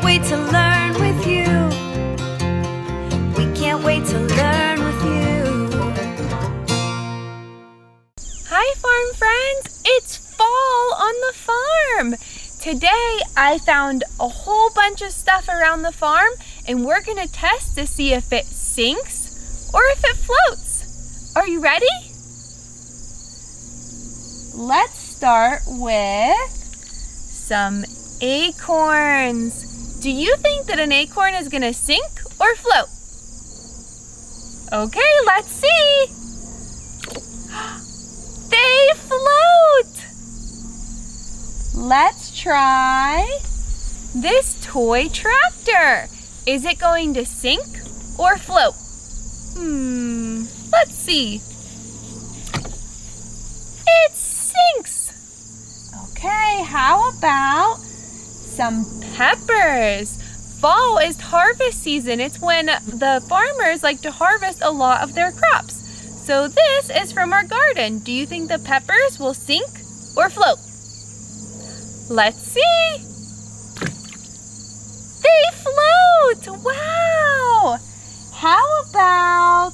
wait to learn with you. We can't wait to learn with you. Hi farm friends, it's fall on the farm. Today I found a whole bunch of stuff around the farm and we're going to test to see if it sinks or if it floats. Are you ready? Let's start with some acorns. Do you think that an acorn is going to sink or float? Okay, let's see. They float. Let's try this toy tractor. Is it going to sink or float? Let's see. It sinks. Okay, how about some peppers? Fall is harvest season. It's when the farmers like to harvest a lot of their crops. So this is from our garden. Do you think the peppers will sink or float? Let's see. They float. Wow. How about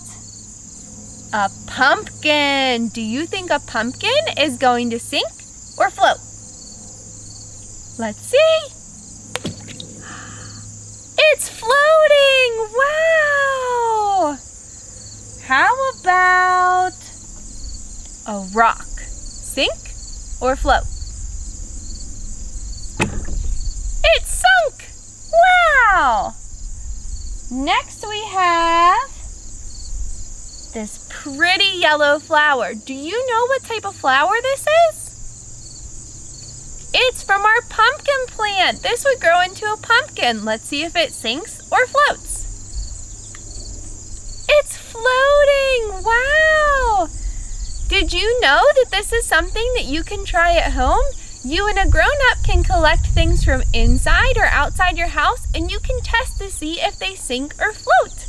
a pumpkin? Do you think a pumpkin is going to sink or float? Let's see. It's floating. Wow. How about a rock? Sink or float? It sunk! Wow! Next we have this pretty yellow flower. Do you know what type of flower this is? It's from our pumpkin plant. This would grow into a pumpkin. Let's see if it sinks or floats. It's floating! Wow! Did you know that this is something that you can try at home? You and a grown-up can collect things from inside or outside your house and you can test to see if they sink or float.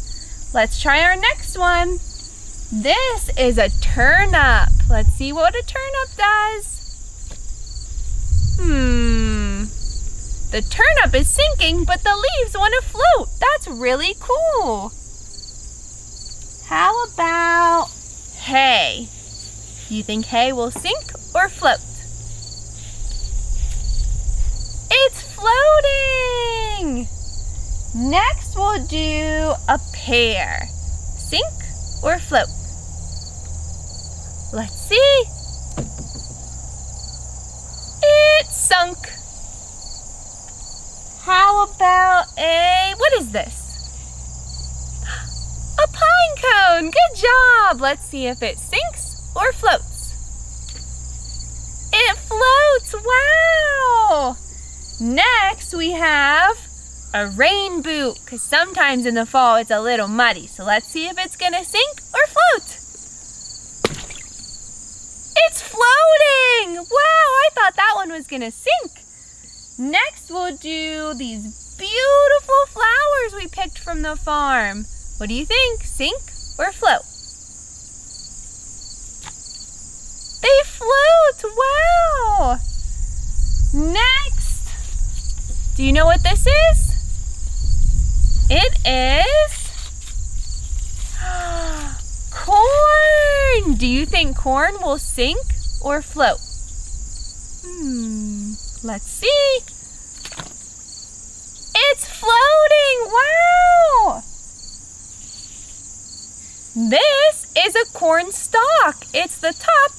Let's try our next one. This is a turnip. Let's see what a turnip does. The turnip is sinking, but the leaves want to float. That's really cool. How about hay? Do you think hay will sink or float? It's floating! Next we'll do a pear. Sink or float? Let's see. It sunk. How about what is this? A pine cone. Good job. Let's see if it sinks or floats. It floats. Wow. Next, we have a rain boot, because sometimes in the fall it's a little muddy. So let's see if it's going to sink or float. It's floating! Wow, I thought that one was going to sink. Next, we'll do these beautiful flowers we picked from the farm. What do you think? Sink or float? They float! Wow! Next, do you know what this is? It is corn. Do you think corn will sink or float? Let's see. It's floating. Wow. This is a corn stalk. It's the top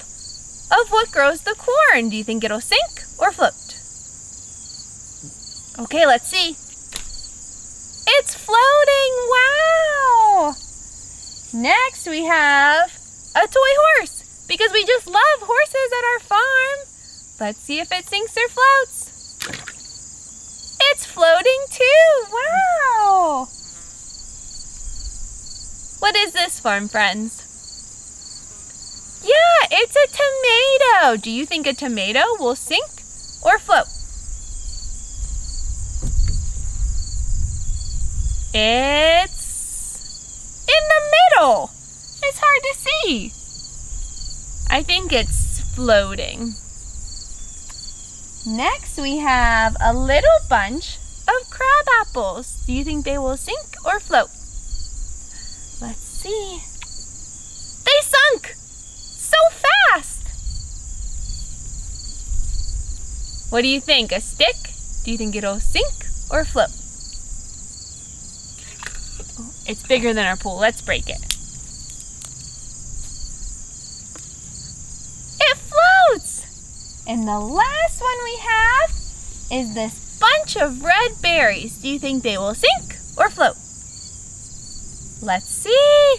of what grows the corn. Do you think it'll sink or float? Okay, let's see. It's floating! Wow! Next we have a toy horse, because we just love horses at our farm. Let's see if it sinks or floats. It's floating too! Wow! What is this, farm friends? Yeah, it's a tomato. Do you think a tomato will sink or float? It's in the middle. It's hard to see. I think it's floating. Next we have a little bunch of crab apples. Do you think they will sink or float? Let's see. They sunk! So fast! What do you think? A stick? Do you think it'll sink or float? Oh, it's bigger than our pool. Let's break it. It floats! And the last one we have is this bunch of red berries. Do you think they will sink or float? Let's see.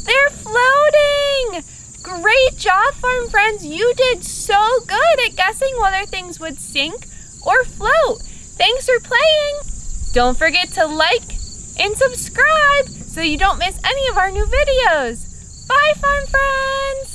They're floating! Great job, farm friends. You did so good at guessing whether things would sink or float. Thanks for playing. Don't forget to like and subscribe so you don't miss any of our new videos. Bye, farm friends.